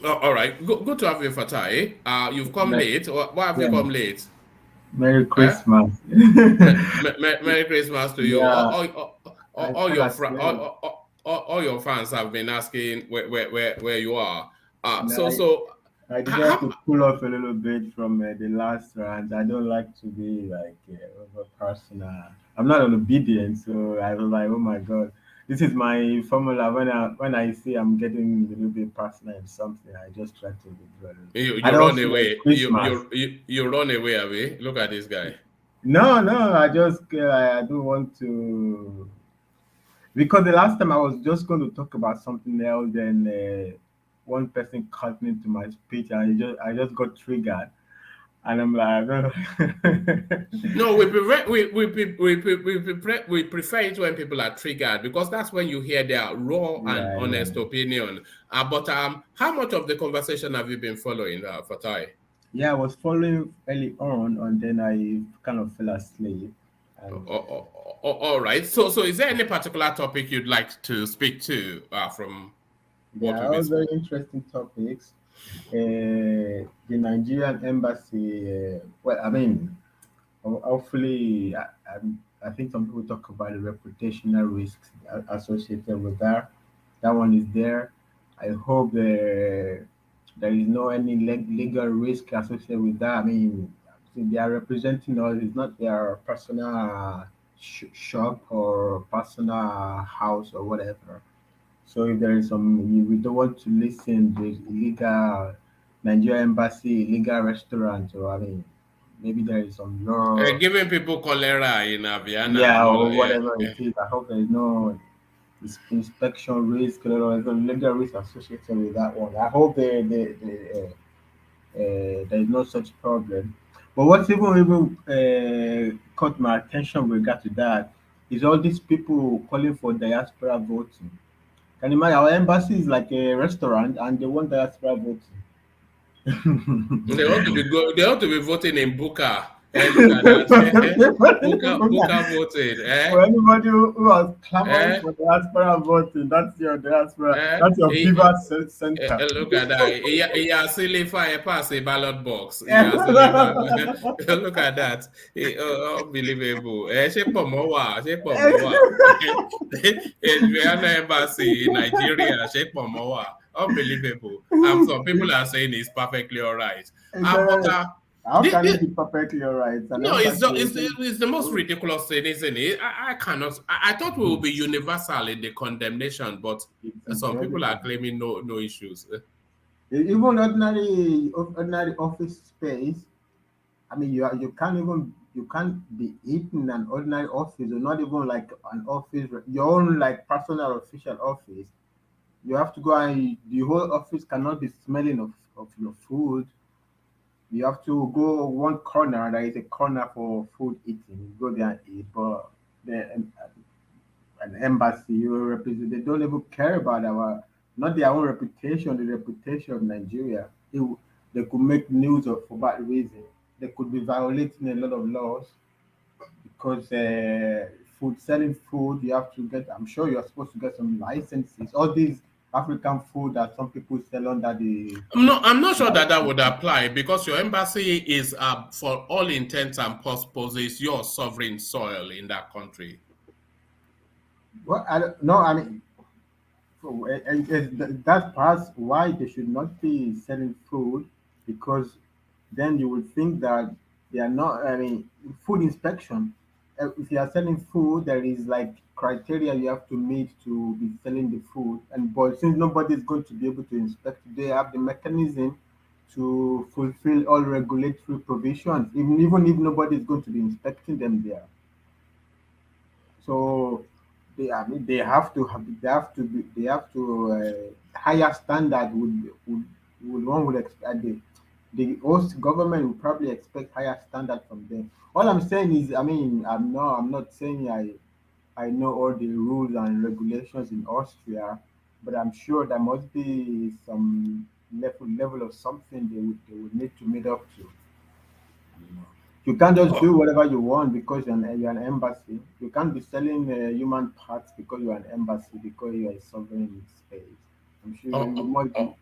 Oh, all right. Good to have you, Fatai. You've come Me- late. Why have you Yeah, come late? Merry Eh? Christmas. Merry Christmas to you. Yeah, I All fell your asleep. all your fans have been asking where you are. And So so I decided how, to pull off a little bit from the last round. I don't like to be like over personal. I'm not an obedient, so I was like, oh my god, this is my formula. When I see I'm getting a little bit personal in something, I just try to withdraw a little. you And run also, it's away? Christmas. You run away, Abby? Look at this guy. No, no, I don't want to. Because the last time I was just going to talk about something else, then one person cut into my speech, and I just got triggered, and I'm like, I don't know. No, we prefer it when people are triggered because that's when you hear their raw and Yeah, yeah. honest opinion. But how much of the conversation have you been following, Fatai? Yeah, I was following early on, and then I kind of fell asleep, and All right. So is there any particular topic you'd like to speak to from they what are we've been all very speaking? interesting topics. The Nigerian embassy. Well, I mean, hopefully, I think some people talk about the reputational risks associated with that. That one is there. I hope there is no any legal risk associated with that. I mean, they are representing us. It's not their personal shop or personal house or whatever. So if there is we don't want to listen to illegal Nigerian embassy, illegal restaurant, or I mean, maybe there is some law, Giving people cholera in Aviana yeah, and all or that. Yeah. whatever it is. I hope there is no inspection risk or legal risk associated with that one. I hope there is no such problem. But what even caught my attention with regard to that is all these people calling for diaspora voting. Can you imagine our embassy is like a restaurant and they want diaspora voting? They ought to be voting in Buka. Look at that. Buka voting. For anybody who was clamoring Eh? for diaspora voting, that's your diaspora, Eh? that's your Eh, Viva Center. Look at that. He has silly fire pass a ballot box. He has silly look at that. Unbelievable. Ṣé pọ̀ mọ́ wà? Ṣé pọ̀ mọ́ wà? Vienna Embassy in Nigeria. Ṣé pọ̀ mọ́ wà? Unbelievable. Some people are saying it's perfectly all right. It's, But how this, can it be perfectly all right? It's an no, embassy. it's the most Oh, ridiculous thing, isn't it? I cannot. I thought we would be it's, universal in the condemnation, but it's some people are incredible. claiming no issues. Even ordinary office space. I mean, you can't be eating an ordinary office, or not even like an office, your own like personal official office. You have to go and the whole office cannot be smelling of your food. You have to go one corner. There is a corner for food eating. You go there and eat. But the an embassy, you represent. They don't even care about our not their own reputation, the reputation of Nigeria. They could make news of for that reason. They could be violating a lot of laws because food selling food you have to get. I'm sure you're supposed to get some licenses. All these African food that some people sell under the I'm not sure that that would apply because your embassy is, for all intents and purposes, your sovereign soil in that country. well, I don't, no, I mean, that's perhaps why they should not be selling food because then you would think that they are not. I mean, food inspection. If you are selling food, there is like criteria you have to meet to be selling the food. And but since nobody is going to be able to inspect, they have the mechanism to fulfill all regulatory provisions, even if nobody is going to be inspecting them there. So I mean, they have to higher standard would one would expect the host government would probably expect higher standard from them. All I'm saying is, I mean, I'm not saying I know all the rules and regulations in Austria, but I'm sure there must be some level of something they would need to meet up to. You can't just do whatever you want because you're an embassy. You can't be selling human parts because you're an embassy because you're a sovereign space. I'm sure you Oh, must oh, be.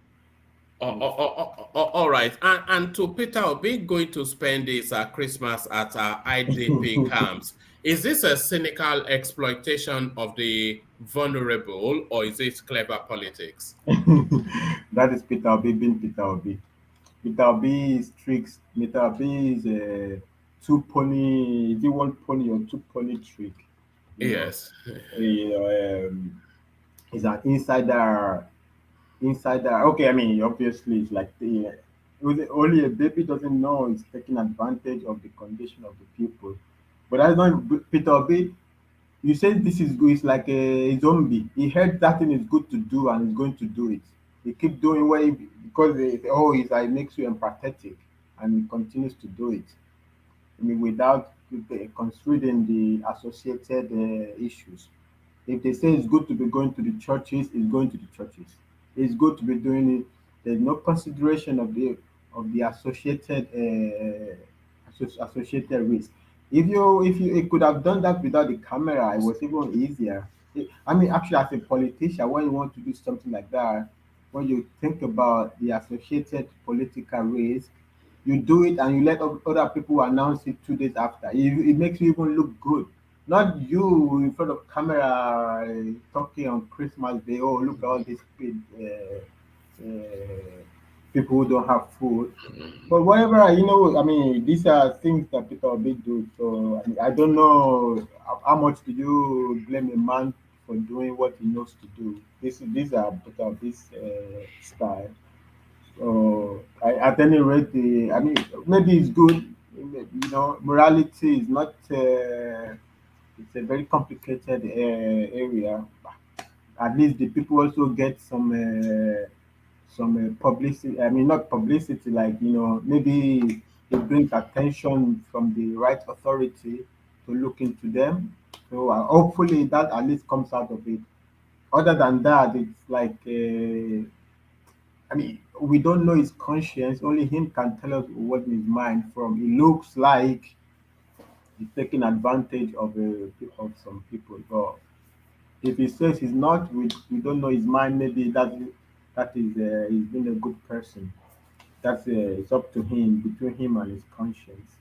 All right. And to Peter Obi going to spend his Christmas at IDP camps, is this a cynical exploitation of the vulnerable or is it clever politics? That is Peter Obi being Peter Obi. Peter Obi is tricks. Peter Obi is a two pony. Is it one pony or two pony trick? You know, Yes. is an insider. Insider. Okay, I mean, obviously, it's like only a baby doesn't know it's taking advantage of the condition of the people. But that's not Peter Obi. You say this is good. It's like a zombie. He heard that thing is good to do and he's going to do it. He keep doing what because oh, he's like makes you empathetic, and he continues to do it. I mean, without considering the associated issues. If they say it's good to be going to the churches, it's going to the churches. It's good to be doing it. There's no consideration of the associated associated risk. If you it could have done that without the camera, it was even easier. I mean, actually, as a politician, when you want to do something like that, when you think about the associated political risk, you do it and you let other people announce it 2 days after. It makes you even look good. Not you in front of camera talking on Christmas Day. Oh, look at all these people who don't have food. But whatever, I mean, these are things that people big do. So I don't know how much do you blame a man for doing what he knows to do. These are Peter this style. So at any rate, I mean, maybe it's good. Morality is not. It's a very complicated area. At least the people also get some publicity. I mean, not publicity, like maybe it brings attention from the right authority to look into them. So hopefully that at least comes out of it. Other than that, it's like I mean, we don't know his conscience. Only him can tell us what in his mind from. It looks like he's taking advantage of some people. But if he says he's not, we don't know his mind. Maybe that is he's been a good person. That's it's up to him, between him and his conscience.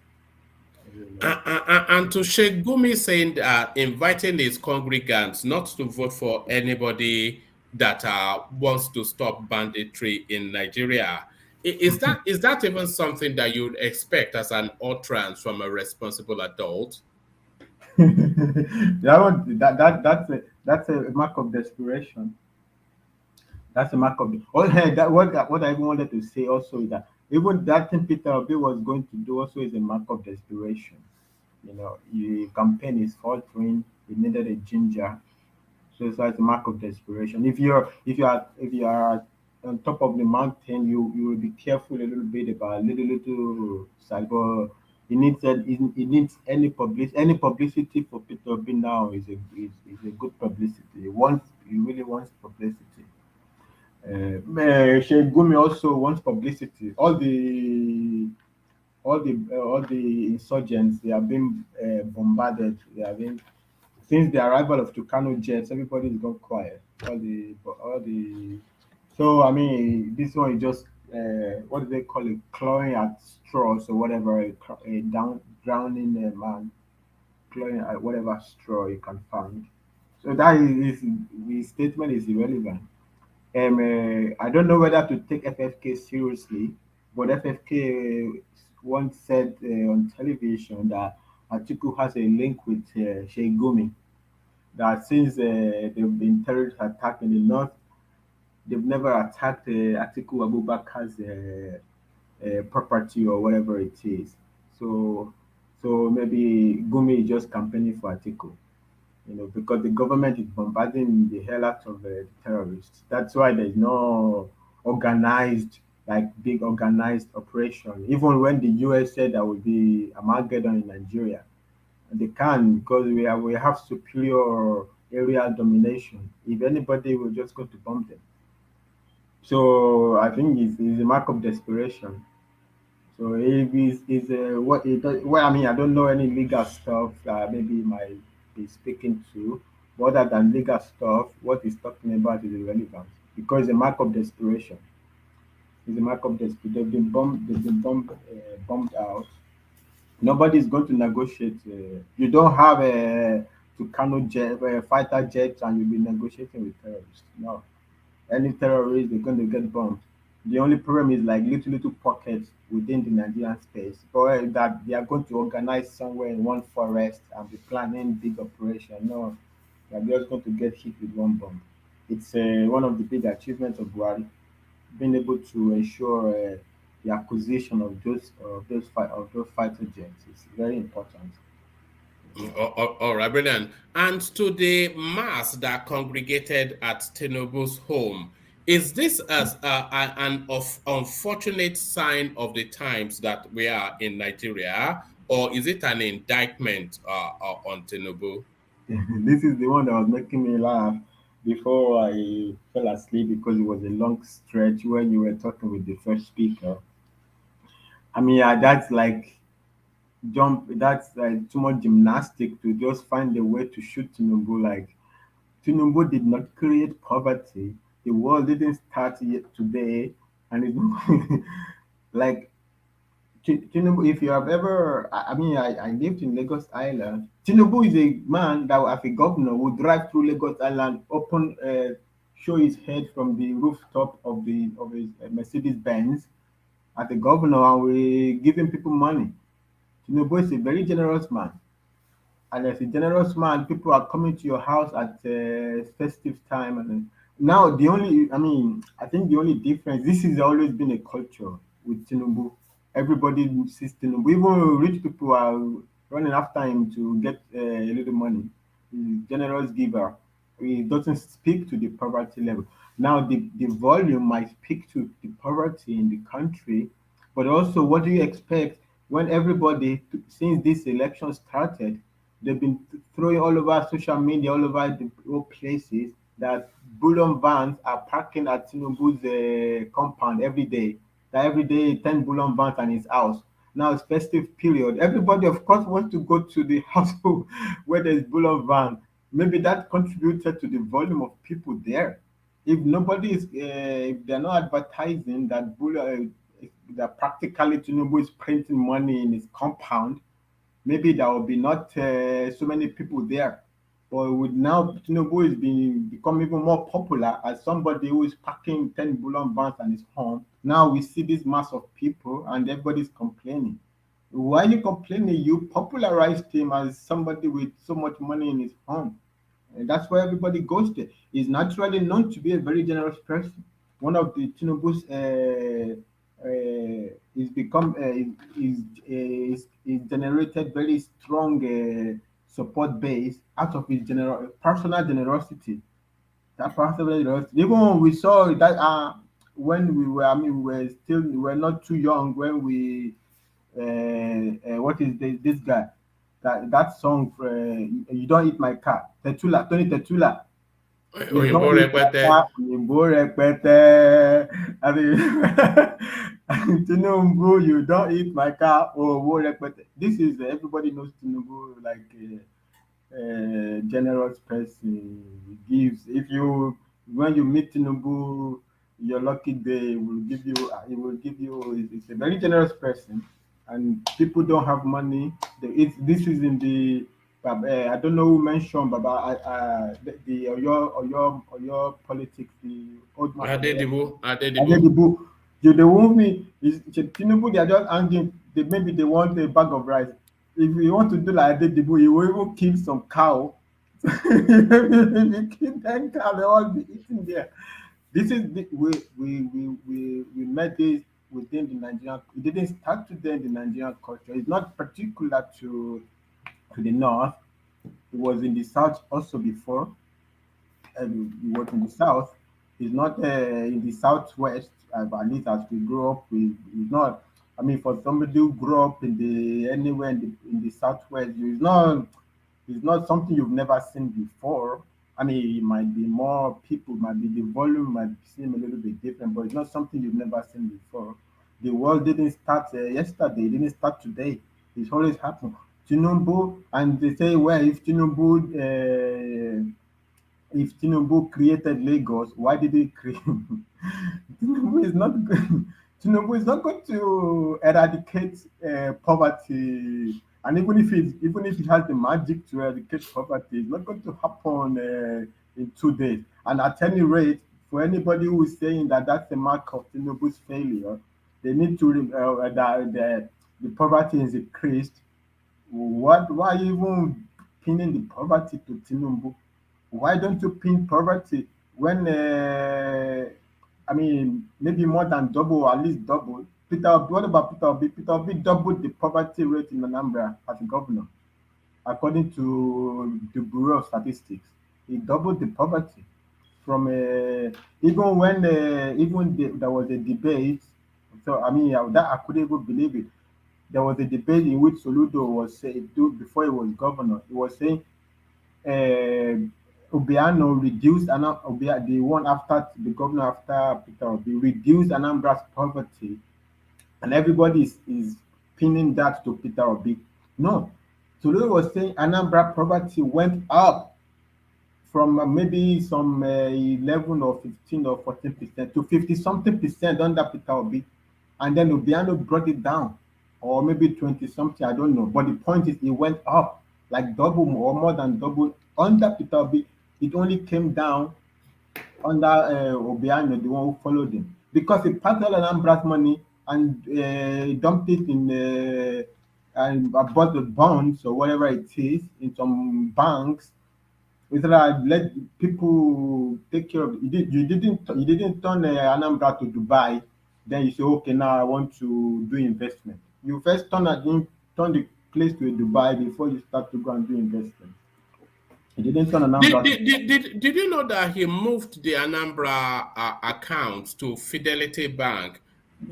You know. And to Sheikh Gumi saying that inviting his congregants not to vote for anybody that wants to stop banditry in Nigeria, is that even something that you'd expect as an utterance from a responsible adult? That's a mark of desperation. That's a mark of that what I even wanted to say also is that even that thing Peter Obi was going to do also is a mark of desperation. Your campaign is faltering. You needed a ginger, so it's like a mark of desperation. If you are on top of the mountain, you will be careful a little bit about little side. But any publicity for Peter Obi now is a good publicity. He really wants publicity. Sheikh Gumi also wants publicity. All the insurgents, they are being bombarded. They are being since the arrival of Tucano jets, everybody's gone quiet. All the so I mean, this one is just what do they call it? Clawing at straws or whatever. A drowning man clawing at whatever straw you can find. So that is the statement is irrelevant. I don't know whether to take FFK seriously, but FFK once said on television that Atiku has a link with Sheikh Gumi. That since they've been terrorist attack in the north, they've never attacked Atiku Abubakar's property or whatever it is. So, so maybe Gumi is just campaigning for Atiku, because the government is bombarding the hell out of the terrorists. That's why there's no organized, like big organized operation. Even when the US said there would be Armageddon in Nigeria, and they can because we have superior area domination. If anybody will just go to bomb them. So I think it's a mark of desperation. So if is what it does, well, I mean, I don't know any legal stuff that maybe he might be speaking to. But other than legal stuff, what he's talking about is irrelevant because it's a mark of desperation. It's a mark of the spirit. They've been bombed out. Nobody's going to negotiate. You don't have a Tucano jet, fighter jet, and you'll be negotiating with terrorists. No, any terrorist, they're going to get bombed. The only problem is like little pockets within the Nigerian space, but that they are going to organize somewhere in one forest and be planning big operation. No, they're just going to get hit with one bomb. It's one of the big achievements of Buhari, being able to ensure the acquisition of those fighter jets is very important. Mm, all right, brilliant. And to the mass that congregated at Tinubu's home, is this as an of unfortunate sign of the times that we are in Nigeria, or is it an indictment on Tinubu? This is the one that was making me laugh before I fell asleep because it was a long stretch when you were talking with the first speaker. I mean, that's like jump. That's like too much gymnastic to just find a way to shoot Tinubu. Like Tinubu did not create poverty. The world didn't start yet today, and it's like Tinubu, if you have ever, I mean, I lived in Lagos Island. Tinubu is a man that, as a governor, would drive through Lagos Island, show his head from the rooftop of his Mercedes Benz as a governor, and we giving people money. Tinubu is a very generous man. And as a generous man, people are coming to your house at festive time. And now the only, I mean, I think the only difference. This has always been a culture with Tinubu. Everybody sees Tinubu. Even rich people are running after him to get a little money. He's a generous giver. He doesn't speak to the poverty level. Now the volume might speak to the poverty in the country, but also what do you expect when everybody since this election started, they've been throwing all over social media, all over the all places that bullion vans are parking at Tinubu's compound every day. That every day 10 bullion vans and his house. Now it's festive period. Everybody, of course, wants to go to the house where there's bullion van. Maybe that contributed to the volume of people there. If nobody is, if they're not advertising that bullion, that practically Tinubu is printing money in his compound, maybe there will be not so many people there. But with now Tinubu is being become even more popular as somebody who is packing 10 bullion vans and is home. Now we see this mass of people and everybody's complaining. Why are you complaining? You popularized him as somebody with so much money in his home. And that's why everybody goes there. He's naturally known to be a very generous person. One of the Tinubu's is become is generated very strong support base out of his personal generosity. That personal generosity. Even when we saw that when we were, I mean, we were not too young when we what is this guy? That song for You Don't Eat My Car. Tetula, Tony Tetula. You Òyìnbó don't eat my rẹpẹtẹ. car, Oyinbo rẹpẹtẹ. I mean, Tinubu, you don't eat my car, Owo rẹpẹtẹ. This is everybody knows Tinubu like generous person. He gives. If you when you meet Tinubu, your lucky day will give you. He will give you. It's a very generous person, and people don't have money. This is in the. I don't know who mentioned, but the Oyo politics, the old man from Oyo. Adedibu, Adedibu. Adedibu, they won't me. Is Tinubu? They are just hanging. Maybe they want a bag of rice. If you want to do like Adedibu, you will even kill some cow. If you kill 10 cow, they all be eating there. This is we met this within the Nigerian. It didn't start today in the Nigerian culture. It's not particular to the north. It was in the south also before. It was in the south. It's not in the southwest. At least as we grew up, it's not. I mean, for somebody who grew up in the anywhere in the southwest, it's not something you've never seen before. I mean, it might be more people, might be the volume might seem a little bit different, but it's not something you've never seen before. The world didn't start yesterday, it didn't start today. It's always happened. Tinubu, and they say, well, if Tinubu created Lagos, why did he create? Tinubu is not good. Tinubu is not going to eradicate poverty, and even if he has the magic to eradicate poverty, it's not going to happen in 2 days. And at any rate, for anybody who is saying that that's the mark of Tinubu's failure, they need to that the poverty is increased. What? Why even pinning the poverty to Tinubu? Why don't you pin poverty when I mean maybe more than double or at least double? What about Peter Obi? Peter Obi doubled the poverty rate in Anambra as a governor, according to the Bureau of Statistics. He doubled the poverty from even when there was a debate. So I mean that I couldn't even believe it. There was a debate in which Soludo was saying before he was governor. He was saying Obiano reduced the one after the governor after Peter Obi reduced Anambra's poverty, and everybody is pinning that to Peter Obi. No, Tolu was saying Anambra poverty went up from maybe some 11 or 15 or 14% to 50 something percent under Peter Obi, and then Obiano brought it down, or maybe 20 something, I don't know. But the point is, it went up like double or more than double under Peter Obi. It only came down under Obiano, the one who followed him, because he packed all Anambra's money and dumped it in and bought the bonds or whatever it is in some banks. Instead of let people take care of it. You didn't turn Anambra to Dubai. Then you say, okay, now I want to do investment. You first turn the place to a Dubai before you start to go and do investment. You didn't turn Did, Anambra to did, did, did, did you know that he moved the Anambra account to Fidelity Bank?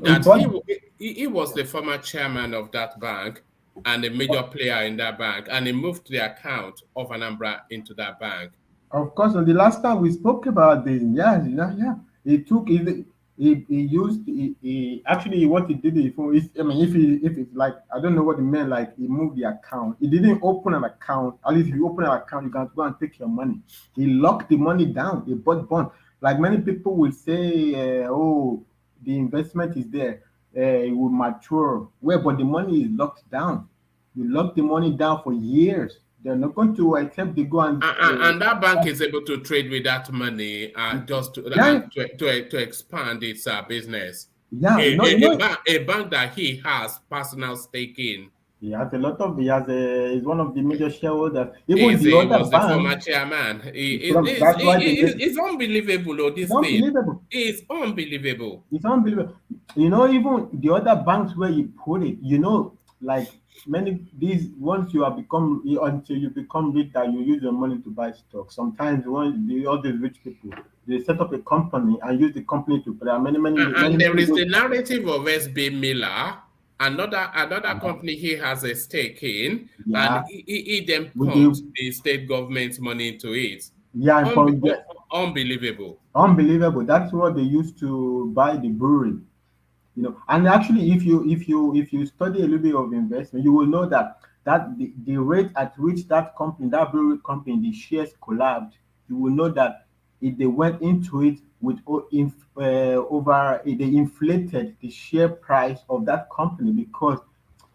he That bought. he was the former chairman of that bank and a major player in that bank, and he moved the account of Anambra into that bank. Of course, on the last time we spoke about this, yeah, yeah, yeah. He took he used actually what he did is I mean if it's like I don't know what he meant, like he moved the account. He didn't open an account. At least if you open an account, you can go and take your money. He locked the money down. He bought bond. Like many people will say, oh, the investment is there, it will mature. Well, but the money is locked down. You lock the money down for years. They're not going to accept they go and And that bank is able to trade with that money just yeah, to expand its business. yeah, A bank that he has personal stake in. he has is one of the major shareholders. Even the He other was the former banks, chairman. that's why they made It's unbelievable, oh, it's this thing. unbelievable. It's unbelievable. It's unbelievable. Even the other banks where you put it, like many these once you have become until you become rich that you use your money to buy stock. Sometimes when all these rich people they set up a company and use the company to there are And there many is those the narrative of SB Miller, another uh, company he has a stake in, and yeah he then with the pumped the state government's money into it. yeah and Unbe- from yes, Unbelievable. unbelievable. That's what they used to buy the brewery. And actually if you study a little bit of investment, you will know that the rate at which that brewery company, the shares collapsed, you will know that if they went into it with over they inflated the share price of that company, because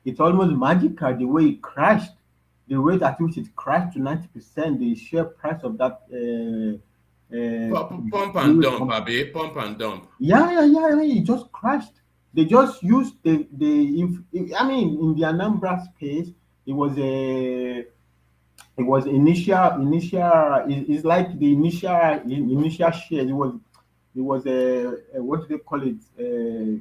it's almost magical the way it crashed, the rate at which it crashed to 90%, the share price of that Pump and brewery dump, company. Abby. Pump and dump. Yeah, yeah, yeah. I mean, it just crashed. They just used I mean, in the Anambra space, it was a it was initial. It's like the initial shares. It was a what do they call it?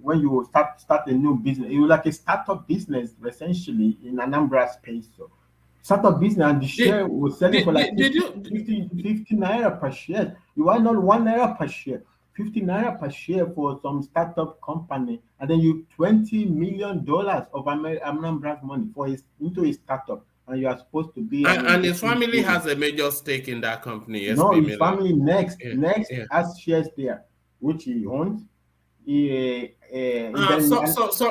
When you start a new business, it was like a startup business essentially in Anambra space. So startup business, and the share Did, was selling for like did 50, you 50, 50 naira per share. You are not 1 naira per share, 50 naira per share for some startup company, and then you $20 million of Anambra's money into a startup, and you are supposed to be an and his investment family guru. has a major stake in that company, No, SB his Miller. family Yeah, next yeah. has shares there, which he owns. Then and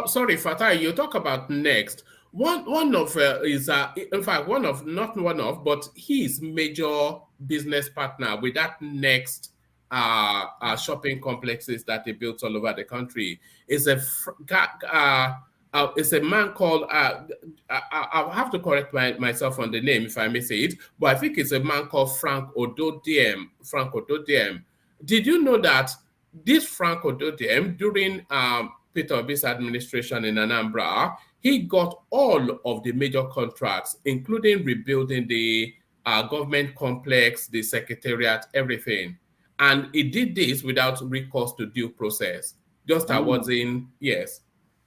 Sorry, Fatah, you talk about next. One of is in fact one of not one of but his major business partner with that next shopping complexes that he built all over the country. It's it's a man called I'll have to correct myself on the name if I may say it, but I think it's a man called Frank Ododiem. Frank Ododiem. Did you know that this Frank Ododiem, during Peter Obi's administration in Anambra, he got all of the major contracts, including rebuilding the government complex, the secretariat, everything. And he did this without recourse to due process. Just Can you awarding, yes,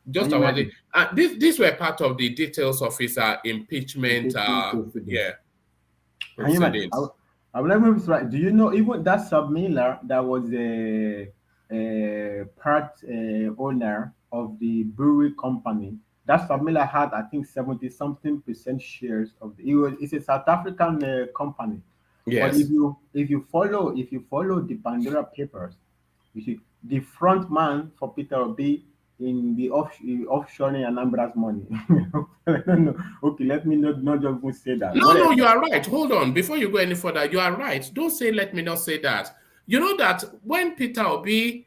can just you awarding. imagine These were part of the details of his impeachment, impeachment proceedings? yeah, Can you imagine? proceedings. I will never be right. Do you know even that Sub Miller that was a part owner of the brewery company? That Sub Miller had, I think, 70 something percent shares of the. It's a South African company. But Yes. if you follow the Pandora Papers, you see the front man for Peter Obi in the offshoring Anambra's money. I don't know. Okay, let me not just even say that. No, no, you Whatever. are right. Hold on. Before you go any further, you are right. Don't say, let me not say that. You know that when Peter Obi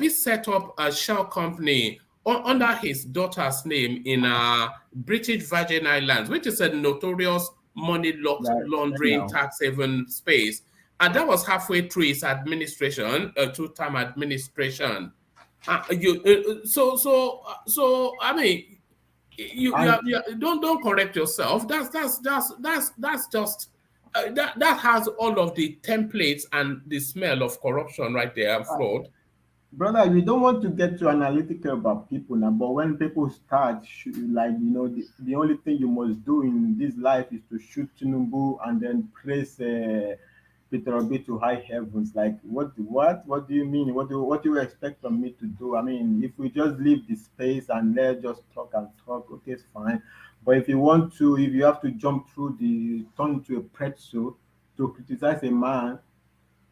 set up a shell company under his daughter's name in British Virgin Islands, which is a notorious money Right laundering now. tax haven space. And that was halfway through his administration, a two-term administration. I mean, And don't correct yourself. That's just that has all of the templates and the smell of corruption right there and fraud. brother, we don't want to get too analytical about people now, but when people start, like, the only thing you must do in this life is to shoot Tinubu and then praise Peter Obi to high heavens. Like, what do you mean? What do you expect from me to do? I mean, if we just leave the space and let's just talk and talk, okay, it's fine. But if you have to jump through the turn to a pretzel to criticize a man,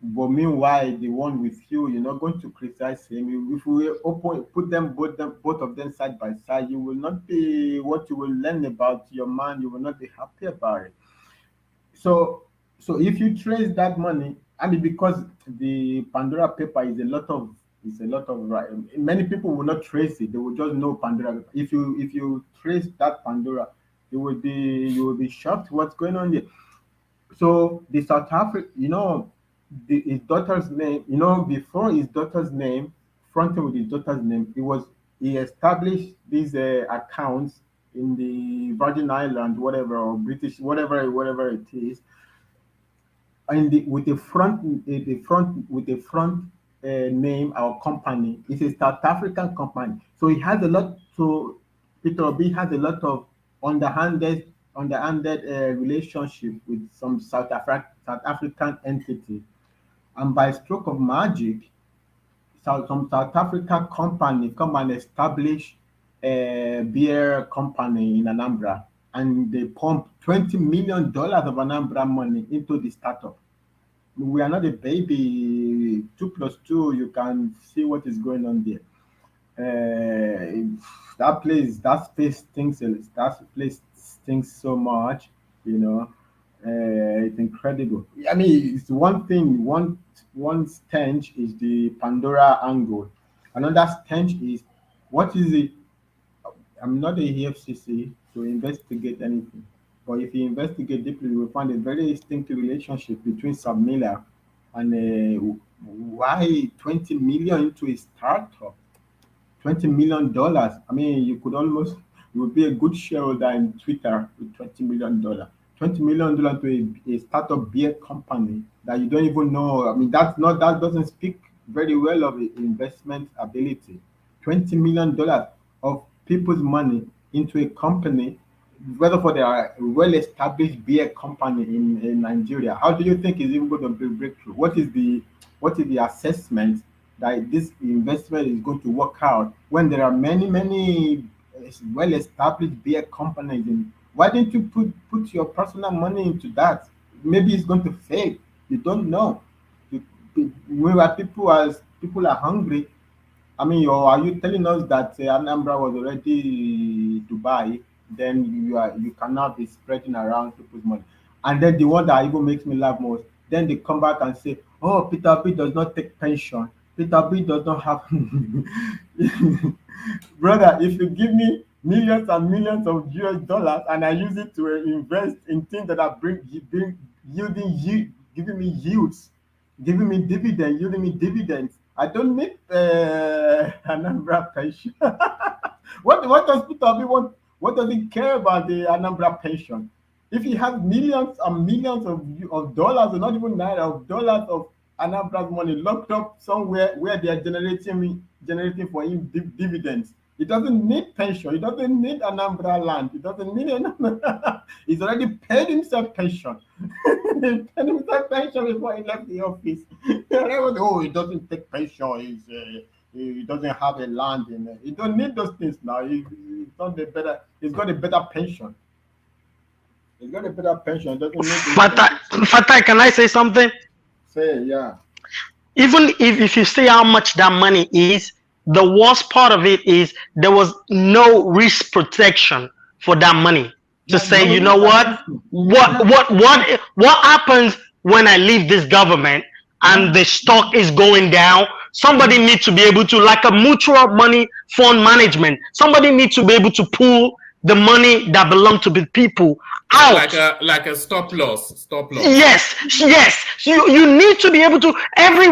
but meanwhile, the one with you, you're not going to criticize him. If we put both of them side by side, you will not be what you will learn about your man. You will not be happy about it. So, so if you trace that money, I mean, because the Pandora paper is a lot of right. Many people will not trace it. They will just know Pandora paper. If you trace that Pandora, you will be shocked what's going on there. So the South Africa, his daughter's name, before his daughter's name, fronting with his daughter's name, he established these accounts in the Virgin Island, whatever, or British, whatever it is, and with the front name or company. It's a South African company, so he has a lot. So Peter Obi has a lot of underhanded relationship with some South African entity, and by stroke of magic, some South African company come and establish a beer company in Anambra, and they pump $20 million of Anambra money into the startup. We are not a baby. Two plus two, you can see what is going on there. That place stinks so much, you know. It's incredible. I mean, it's one thing. One stench is the Pandora angle. Another stench is what is it? I'm not a EFCC to investigate anything, but if you investigate deeply, you will find a very distinct relationship between Submiller and why 20 million into a startup. $20 million. I mean, you would be a good shareholder in Twitter with $20 million. $20 million to a startup beer company that you don't even know. I mean, that doesn't speak very well of investment ability. $20 million of people's money into a company, whether for their well-established beer company in Nigeria. How do you think is even going to be breakthrough? What is the assessment that this investment is going to work out when there are many well-established beer companies in? Why didn't you put your personal money into that? Maybe it's going to fail. You don't know. Where people are hungry. I mean, are you telling us that Anambra was already Dubai? Then you cannot be spreading around people's money. And then the one that even makes me laugh most, Then they come back and say, "Oh, Peter Obi does not take pension. Peter Obi does not have." Brother, if you give me millions and millions of US dollars and I use it to invest in things that are bring yielding yield, giving me yields, giving me dividend, yielding me dividends, I don't need Anambra pension. What does Peter Obi want? What does he care about the Anambra pension? If he has millions and millions of dollars, or not even naira, of dollars of Anambra's money locked up somewhere where they are generating for him dividends, he doesn't need pension. He doesn't need Anambra land. He doesn't need Anambra. He's already paid himself pension. He paid himself pension before he left the office. Oh, he doesn't take pension. He doesn't have a land in it. He don't need those things now. He's not the better. He's got a better pension. He's got a better pension. Doesn't need this Fatai, Fatai, can I say something? say, yeah. Even if you see how much that money is, the worst part of it is there was no risk protection for that money to Yeah, say, no you know risk what, assessment. Yeah, what happens when I leave this government and yeah, the stock is going down? Somebody yeah, needs to be able to, like a mutual money fund management, somebody needs to be able to pull the money that belong to the people out. Like a stop loss, stop loss. Yes, yes. You need to be able to every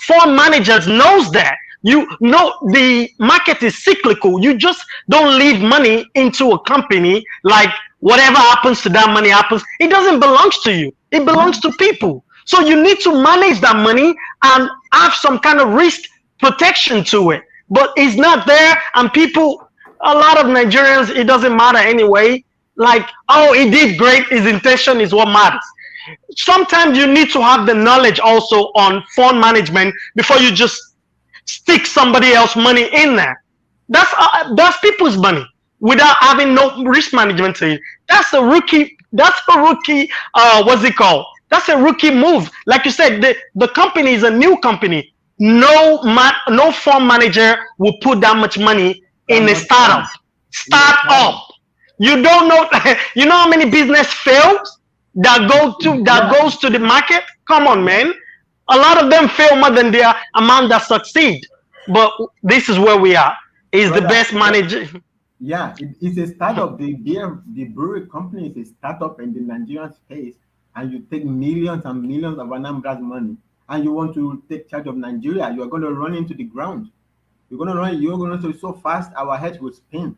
fund managers knows that. You know the market is cyclical. You just don't leave money into a company like whatever happens to that money happens. It doesn't belong to you. It yeah. belongs to people. So you need to manage that money and have some kind of risk protection to it. But it's not there, and people, a lot of Nigerians, it doesn't matter anyway. Like, oh, he did great. His intention is what matters. Sometimes you need to have the knowledge also on fund management before you just stick somebody else's money in there. That's people's money without having no risk management to it. That's a rookie. That's a rookie. What's it called? That's a rookie move. Like you said, the company is a new company. No fund manager will put that much money That in a much startup. fun in a Startup. startup. You don't know. You know how many business fails that Yeah, goes to the market. Come on, yeah. man. A lot of them fail more than the amount that succeed. But this is where we are. Is the Brother, best manager. yeah, it's a startup. The brewery company is a startup in the Nigerian space, and you take millions and millions of Anambra's money, and you want to take charge of Nigeria. You are going to run into the ground. You're going to run. You're going to so fast. Our heads will spin.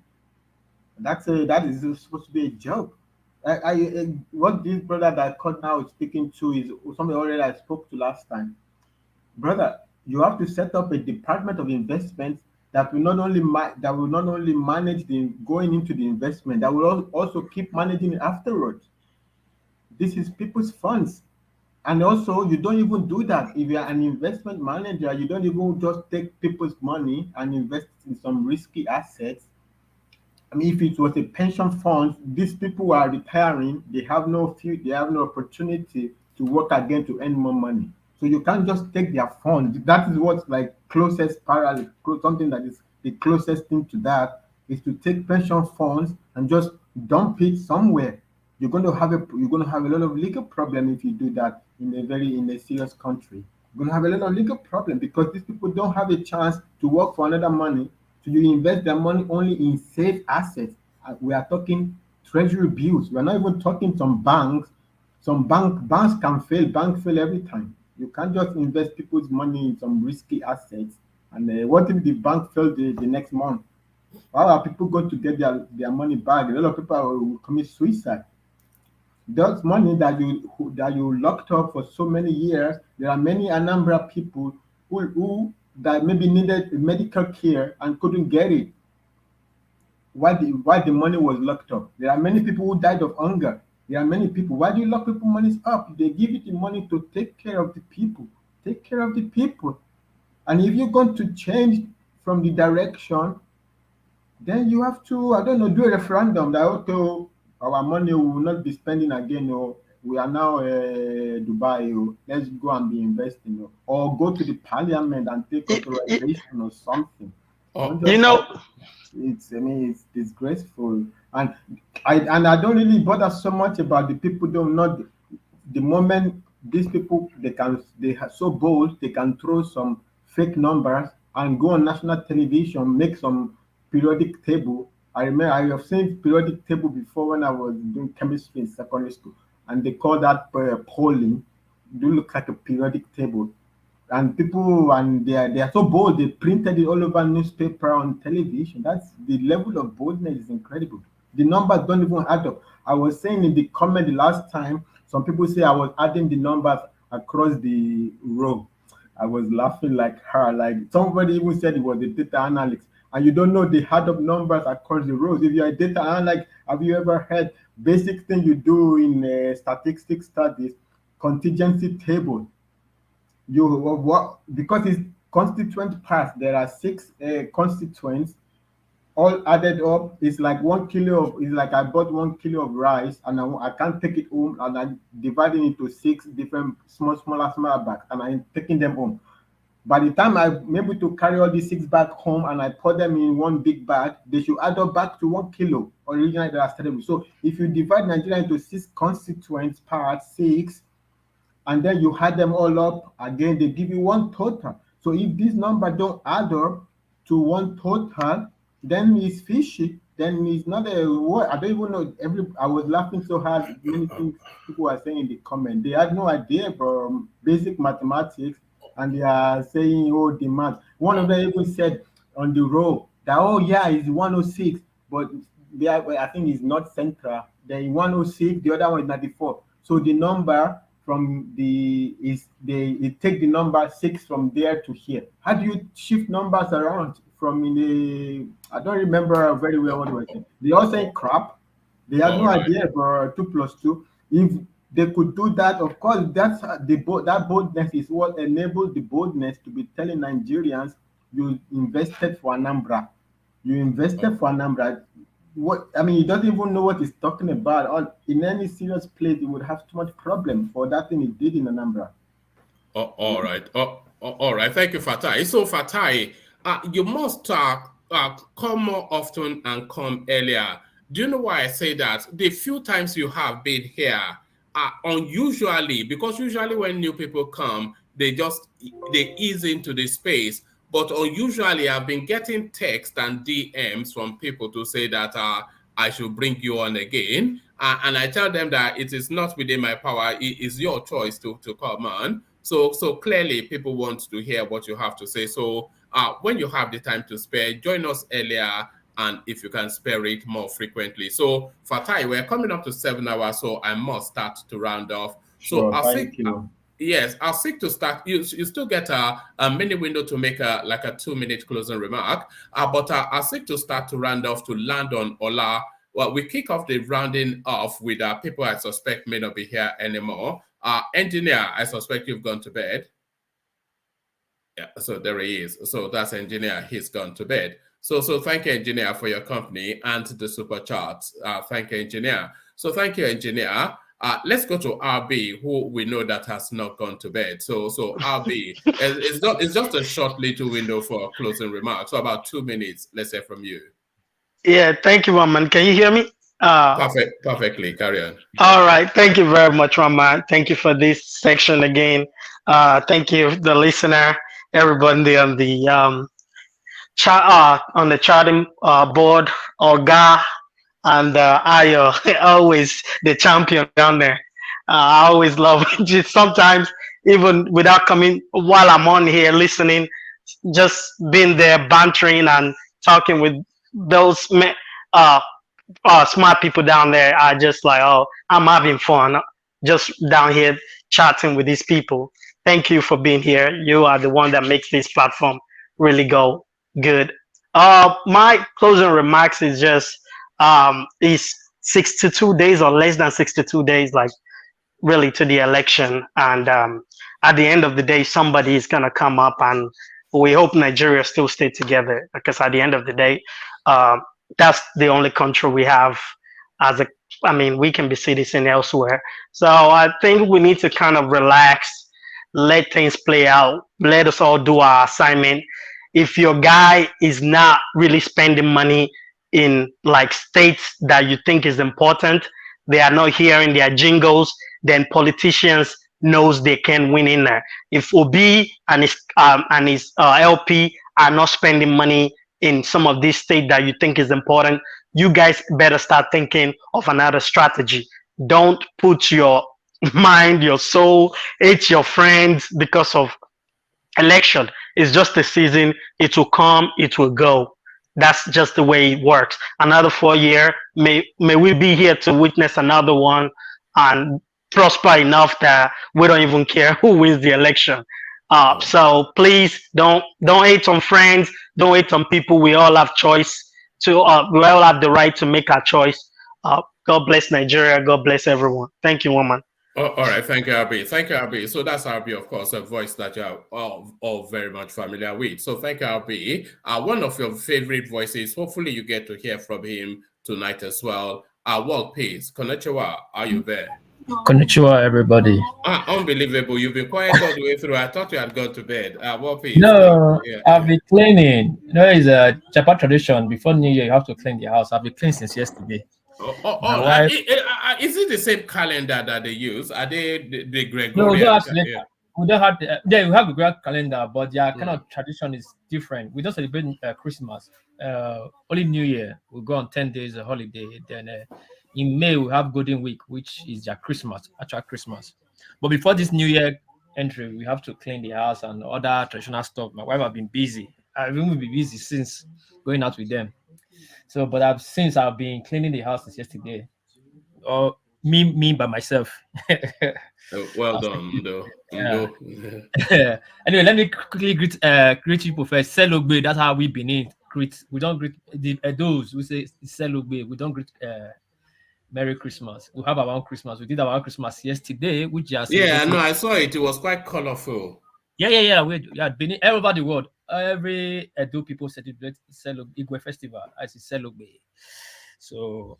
That is supposed to be a joke. What this brother that caught now is speaking to is somebody already I spoke to last time. Brother, you have to set up a department of investment that will not only manage the going into the investment, that will also keep managing it afterwards. This is people's funds. And also, you don't even do that. If you're an investment manager, you don't even just take people's money and invest in some risky assets. I mean, if it was a pension fund, these people who are retiring, they have no opportunity to work again to earn more money. So you can't just take their fund. That is what's like closest parallel, something that is the closest thing to that is to take pension funds and just dump it somewhere. You're going to have a lot of legal problem if you do that in a serious country. You're going to have a lot of legal problem because these people don't have a chance to work for another money. So you invest their money only in safe assets. We are talking treasury bills. We are not even talking some banks. Banks can fail. Banks fail every time. You can't just invest people's money in some risky assets. And what if the bank fails the next month? How are people going to get their money back? A lot of people will commit suicide. That money that you locked up for so many years, there are many Anambra people who that maybe needed medical care and couldn't get it. Why the money was locked up? There are many people who died of hunger. There are many people. Why do you lock people money up? They give you the money to take care of the people. Take care of the people. And if you're going to change from the direction, then you have to, I don't know, do a referendum that okay, our money will not be spending again. Or we are now Dubai. Or let's go and be investing. Or go to the parliament and take authorization or something. Don't Oh, You just know, it's I mean it's disgraceful. And I don't really bother so much about the people don't not the moment these people they are so bold, they can throw some fake numbers and go on national television, make some periodic table. I remember I have seen periodic table before when I was doing chemistry in secondary school, and they call that polling. Do look like a periodic table, and people and they are so bold. They printed it all over newspaper, on television. That's the level of boldness is incredible. The numbers don't even add up. I was saying in the comment the last time, some people say I was adding the numbers across the row. I was laughing like her. Like somebody even said it was a data analyst, and you don't know the add up numbers across the rows. If you're a data analyst, have you ever heard basic thing you do in statistics studies, contingency table? You what, because it's constituent parts, there are six constituents, all added up is like 1 kilo of, is like I bought 1 kilo of rice, and I can't take it home, and I divide it into six different smaller bags, and I'm taking them home. By the time I'm able to carry all these six back home and I put them in one big bag, they should add up back to 1 kilo originally that I started with. So if you divide Nigeria into six constituent parts, six, and then you add them all up again, they give you one total. So if this number don't add up to one total, then it's fishy. Then it's not a word. I don't even know. I was laughing so hard. Many things people are saying in the comment. They had no idea from basic mathematics, and they are saying, "Oh, the math." One of them even said on the row that, "Oh yeah, it's 106," but I think it's not central. Then 106, the other one is 94. So the number from the is they take the number six from there to here. How do you shift numbers around from in the? I don't remember very well what they were saying. They all saying crap. They had All no right. idea for 2 plus 2. If they could do that, of course, that's that boldness is what enabled the boldness to be telling Nigerians, you invested for Anambra, you invested for Anambra. What I mean, he doesn't even know what he's talking about. In any serious place, he would have too much problem for that thing he did in Anambra. All right. All right. Thank you, Fatai. So, Fatai, you must come more often and come earlier. Do you know why I say that? The few times you have been here are unusually, because usually when new people come, they ease into the space. But unusually, I've been getting text and DMs from people to say that I should bring you on again. And I tell them that it is not within my power. It is your choice to come on. So clearly, people want to hear what you have to say. So when you have the time to spare, join us earlier, and if you can spare it more frequently. So Fatai, we're coming up to 7 hours, so I must start to round off. So Sure, I'll thank seek. you. Yes, I'll seek to start. You still get a mini window to make a 2 minute closing remark. But I'll seek to start to round off to land on Ola. Well, we kick off the rounding off with people I suspect may not be here anymore. Engineer, I suspect you've gone to bed. Yeah, so there he is. So that's engineer. He's gone to bed. So thank you, engineer, for your company and the super charts. Thank you, engineer. So thank you, engineer. Let's go to RB, who we know that has not gone to bed. So RB, it's just a short little window for closing remarks. So about 2 minutes. Let's hear from you. Yeah, thank you, Roman. Can you hear me? Perfectly. Carry on. All right. Thank you very much, Roman. Thank you for this section again. Thank you, the listener, everybody on the charting board, Olga and Ayo, always the champion down there. I always love it. Just sometimes, even without coming, while I'm on here listening, just being there bantering and talking with those uh, smart people down there are just like, oh, I'm having fun just down here chatting with these people. Thank you for being here. You are the one that makes this platform really go good. My closing remarks is 62 days or less than 62 days, like really to the election. And at the end of the day, somebody is going to come up, and we hope Nigeria still stay together, because at the end of the day, uh, that's the only country we have as a, I mean, we can be citizen elsewhere. So I think we need to kind of relax, let things play out, let us all do our assignment. If your guy is not really spending money in like states that you think is important, they are not hearing their jingles, then politicians knows they can win in there. If Obi and his LP are not spending money in some of these states that you think is important, you guys better start thinking of another strategy. Don't put your mind, your soul, hate your friends because of election. It's just a season. It will come, it will go. That's just the way it works. Another 4 year, may we be here to witness another one and prosper enough that we don't even care who wins the election. So please don't hate on friends, don't hate on people. We all have choice to we all have the right to make our choice. God bless Nigeria. God bless everyone. Thank you, woman. Oh, all right, thank you, Abi. Thank you, Abi. So that's Abi, of course, a voice that you're all very much familiar with. So thank you, Abi. One of your favorite voices. Hopefully, you get to hear from him tonight as well. World Peace. Konnichiwa, are you there? Konnichiwa, everybody. Unbelievable. You've been quiet all the way through. I thought you had gone to bed. World Peace. No, Yeah. I've been cleaning. It's a Japan tradition. Before New Year, you have to clean the house. I've been cleaning since yesterday. My wife. Is it the same calendar that they use? Are they the No, we Gregorian? don't actually. Yeah. We don't have. Yeah, we have the great calendar, but their kind of tradition is different. We don't celebrate Christmas. Only New Year we go on 10 days of holiday. Then in May we have Golden Week, which is their Christmas, actual Christmas. But before this New Year entry, we have to clean the house and other traditional stuff. My wife have been busy. I've even been busy since going out with them. So, but I've been cleaning the house since yesterday. Or me by myself. Well done, though. Yeah. Anyway, let me quickly greet people first. Selogbe, that's how we Benin greet. We don't greet those who say Selogbe. We don't greet Merry Christmas. We have our own Christmas. We did our own Christmas yesterday, which are yeah, no, I saw it. It was quite colorful. Yeah. Benin, all over the world. Every Edo people celebrate Igwe Festival as Selogbe. So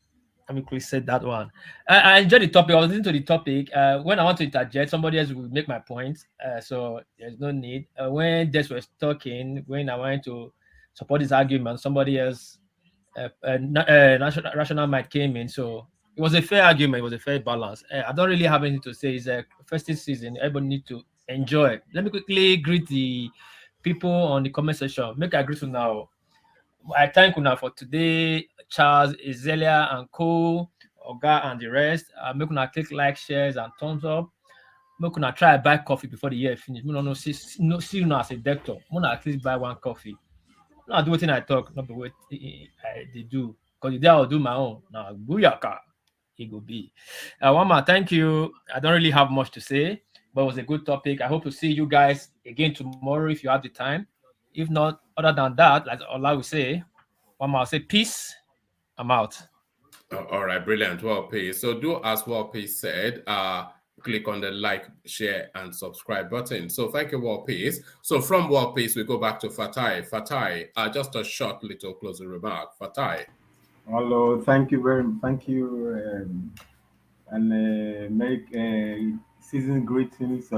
let me quickly say that one. I enjoyed the topic. I was listening to the topic. When I want to interject, somebody else will make my point. So there's no need. When Des was talking, when I wanted to support his argument, somebody else, rational mind came in. So it was a fair argument. It was a fair balance. I don't really have anything to say. It's a festive season. Everybody need to enjoy. Let me quickly greet the people on the comment section. Make a greet to now. I thank Una for today, Charles, Ezelia, and Co, Oga, and the rest. Make Una click like, shares, and thumbs up. Make Una try buy coffee before the year finish. No, see Una as a doctor. Una at least buy one coffee. Not do what I talk, not be what they do. Because the day I'll do my own. Now, booyaka, it will be. One more, thank you. I don't really have much to say, but it was a good topic. I hope to see you guys again tomorrow if you have the time. If not, other than that, like Allah will say, one more, I'll say peace. I'm out. All right, brilliant. Well, Peace. So do as Well Peace said. Click on the like, share, and subscribe button. So thank you, Well Peace. So from Well Peace, we go back to Fatai. Fatai, just a short little closing remark. Fatai. Hello, thank you and Merry season greetings.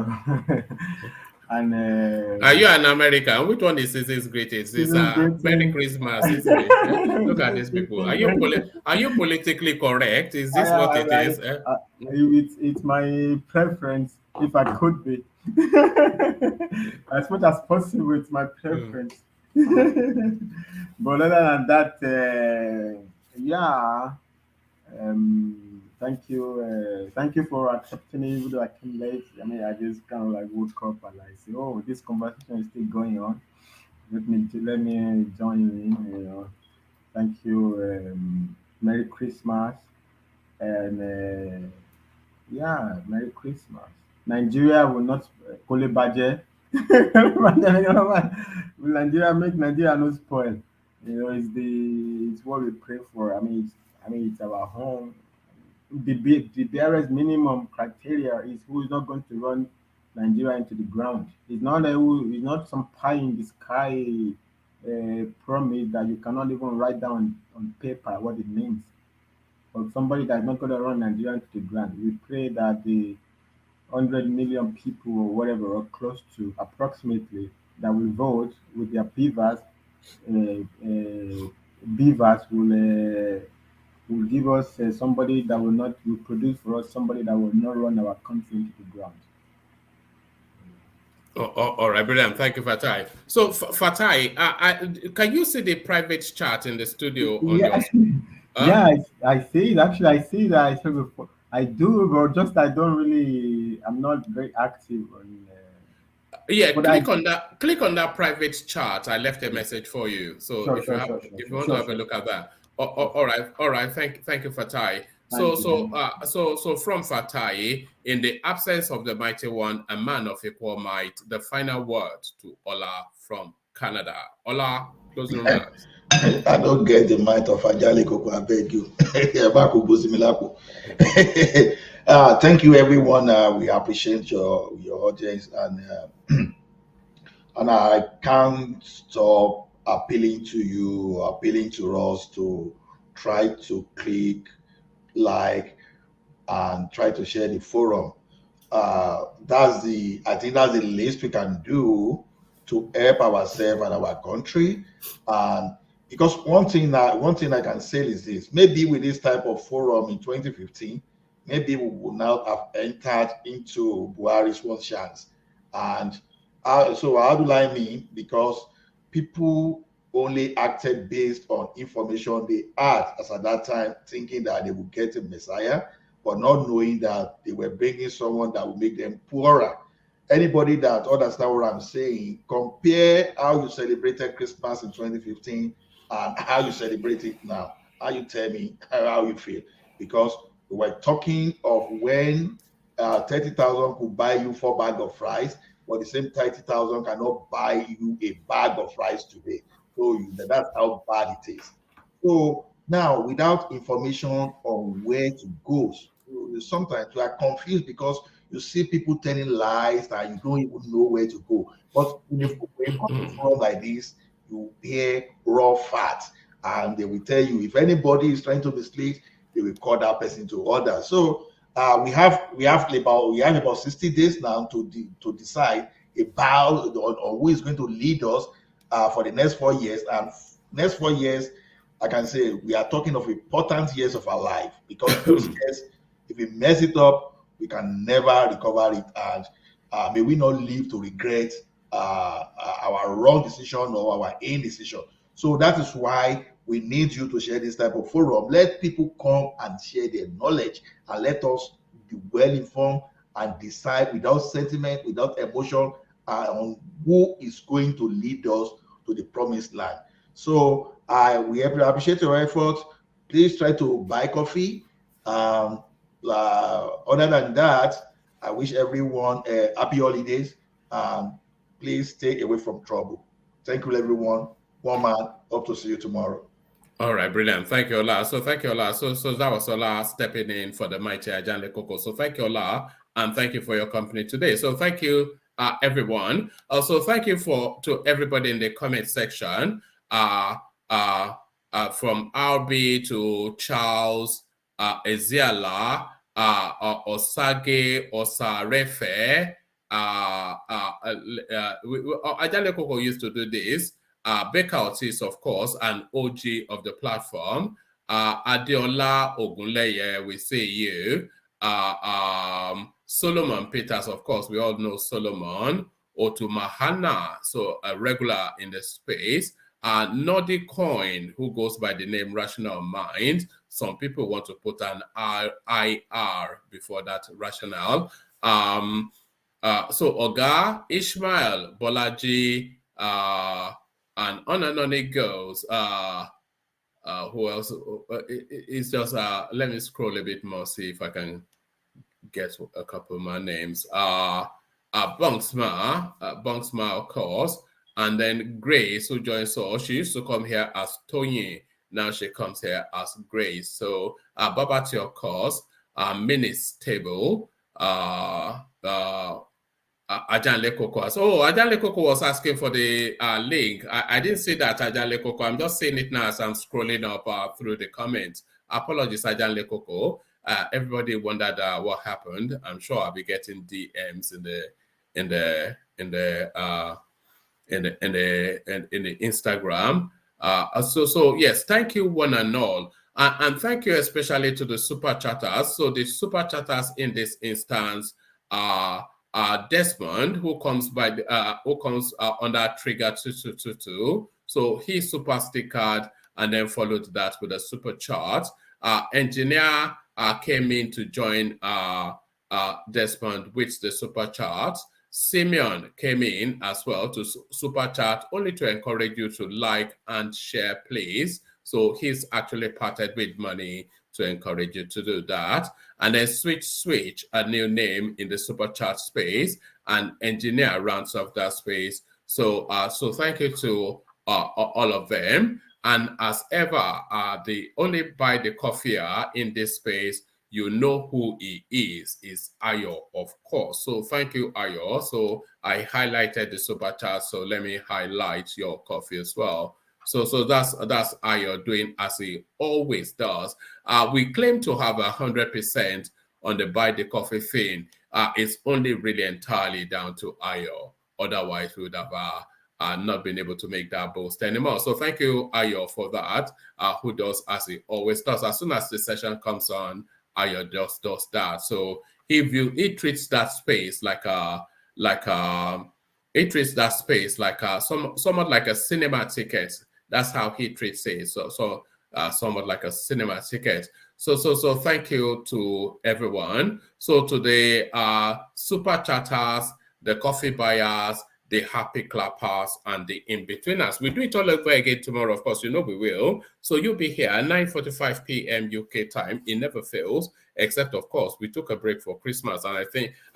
And Are you an American? Which one is season's greetings? It's Merry Christmas, isn't it? Look at these people. Are you politically correct? Is this what it is? It's my preference, if I could be. As much as possible, it's my preference. But other than that, yeah. Thank you for accepting it, even though I came late. I mean, I just kind of like woke up and I say, oh, this conversation is still going on. Let me join in. Thank you. Merry Christmas and yeah, Merry Christmas. Nigeria will not Kole Baje. Will Nigeria make Nigeria not spoil? It's what we pray for. It's our home. The barest minimum criteria is who is not going to run Nigeria into the ground. It's not some pie in the sky promise that you cannot even write down on paper what it means. But somebody that's not going to run Nigeria into the ground. We pray that the 100 million people or whatever, or close to approximately, that will vote with their beavers will will give us somebody that will produce for us somebody that will not run our country into the ground. All right, brilliant. Thank you, Fatai. So, Fatai, can you see the private chat in the studio on your? Yeah, Huh? yeah, I see it. Actually, I see that. I said before. I do, but just I don't really. I'm not very active on. Yeah, But I. click on that private chat. I left a message for you. So Sure, sure, sure, if you sure, want to sure, have a sure, look at that. sure. All right. Thank you, Fatai. Thank you very much. So from Fatai, in the absence of the mighty one, a man of equal might, the final word to Ola from Canada. Ola, closing remarks. I don't get the mind of Ajali Koko, I beg you. Thank you, everyone. We appreciate your audience, and I can't stop appealing to you, appealing to us to try to click like and try to share the forum. I think that's the least we can do to help ourselves and our country. And because one thing I can say is this: maybe with this type of forum in 2015, maybe we would not have entered into Buhari's one chance. And so how do I mean? Because people only acted based on information they had as at that time, thinking that they would get a messiah, but not knowing that they were bringing someone that would make them poorer. Anybody that understands what I'm saying, compare how you celebrated Christmas in 2015 and how you celebrate it now. How you tell me how you feel? Because we were talking of when 30,000 could buy you 4 bags of rice, but the same 30,000 cannot buy you a bag of rice today. So that's how bad it is. So now, without information on where to go, sometimes you are confused because you see people telling lies and you don't even know where to go. But when you come to forum like this, you hear raw facts, and they will tell you if anybody is trying to mislead, they will call that person to order. So we have about 60 days now to decide about on who is going to lead us for the next 4 years. And next 4 years, I can say we are talking of important years of our life, because those years, if we mess it up, we can never recover it. And may we not live to regret our wrong decision or our indecision. So that is why we need you to share this type of forum. Let people come and share their knowledge, and let us be well informed and decide without sentiment, without emotion, on who is going to lead us to the promised land. So we appreciate your efforts. Please try to buy coffee. Other than that, I wish everyone happy holidays. Please stay away from trouble. Thank you, everyone. One man. Hope to see you tomorrow. All right, brilliant. Thank you, Ola. So thank you, Ola. So that was Ola stepping in for the mighty Ajanle Koko. So thank you, Ola, and thank you for your company today. So thank you, everyone. Also, thank you to everybody in the comment section. From RB to Charles, Eziala, Osage, Osarefe. Ajanle Koko used to do this. Baker Ortiz, of course, an OG of the platform. Adeola Ogunleye, we see you. Solomon Peters, of course, we all know Solomon. Otumahana, so a regular in the space. Nordic Coin, who goes by the name Rational Mind. Some people want to put an IR before that rational. So Oga, Ishmael, Bolaji, and on it goes. Who else? It's just let me scroll a bit more, see if I can get a couple more names. Bunksma, of course, and then Grace, who joins us. She used to come here as Tony. Now she comes here as Grace. So Babati, of course, Minis Table, Ajanle Koko. So Ajanle Koko was asking for the link. I didn't see that, Ajanle Koko. I'm just seeing it now as I'm scrolling up through the comments. Apologies, Ajanle Koko. Everybody wondered what happened. I'm sure I'll be getting DMs in the Instagram. So yes, thank you one and all. And thank you especially to the super chatters. So the super chatters in this instance are Desmond, who comes under trigger 2222. So he super stickered and then followed that with a super chat. Engineer came in to join Desmond with the super chat. Simeon came in as well to super chat, only to encourage you to like and share, please. So he's actually parted with money to encourage you to do that. And then switch, a new name in the super chat space, and engineer rounds off that space. So thank you to all of them. And as ever, the only buy the coffee in this space, you know who he is Ayo, of course. So thank you, Ayo. So I highlighted the super chat, so let me highlight your coffee as well. So that's Ayo doing as he always does. We claim to have 100% on the buy the coffee thing. It's only really entirely down to Ayo. Otherwise, we would have not been able to make that boast anymore. So thank you, Ayo, for that. Who does as he always does. As soon as the session comes on, Ayo just does that. So he treats that space like he treats that space like somewhat like a cinema ticket. That's how he treats it. So somewhat like a cinema ticket. So thank you to everyone. So to the super chatters, the coffee buyers, the happy clappers, and the in-betweeners. We'll do it all over again tomorrow, of course, you know we will. So you'll be here at 9:45 p.m. UK time. It never fails, except, of course, we took a break for Christmas, and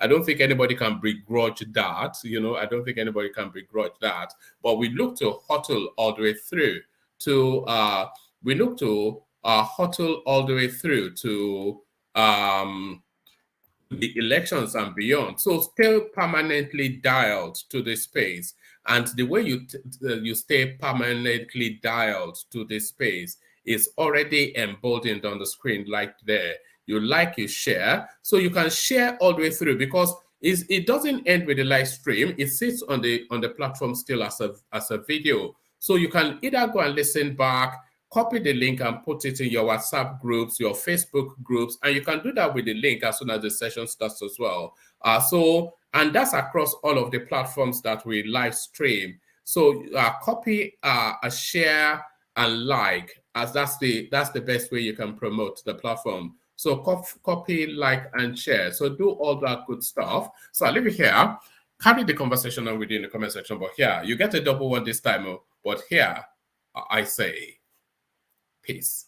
I don't think anybody can begrudge that. I don't think anybody can begrudge that. But we look to HOTL all the way through to, HOTL all the way through to, the elections and beyond. So stay permanently dialed to the space. And the way you stay permanently dialed to the space is already emboldened on the screen right there. You like, you share. So you can share all the way through, because it doesn't end with the live stream. It sits on the platform still as a video. So you can either go and listen back, copy the link and put it in your WhatsApp groups, your Facebook groups, and you can do that with the link as soon as the session starts as well. And that's across all of the platforms that we live stream. So copy, share, and like, as that's the best way you can promote the platform. So copy, like, and share. So do all that good stuff. So I'll leave it here. Carry the conversation on within the comment section. But here, you get a double one this time. But here, I say, peace.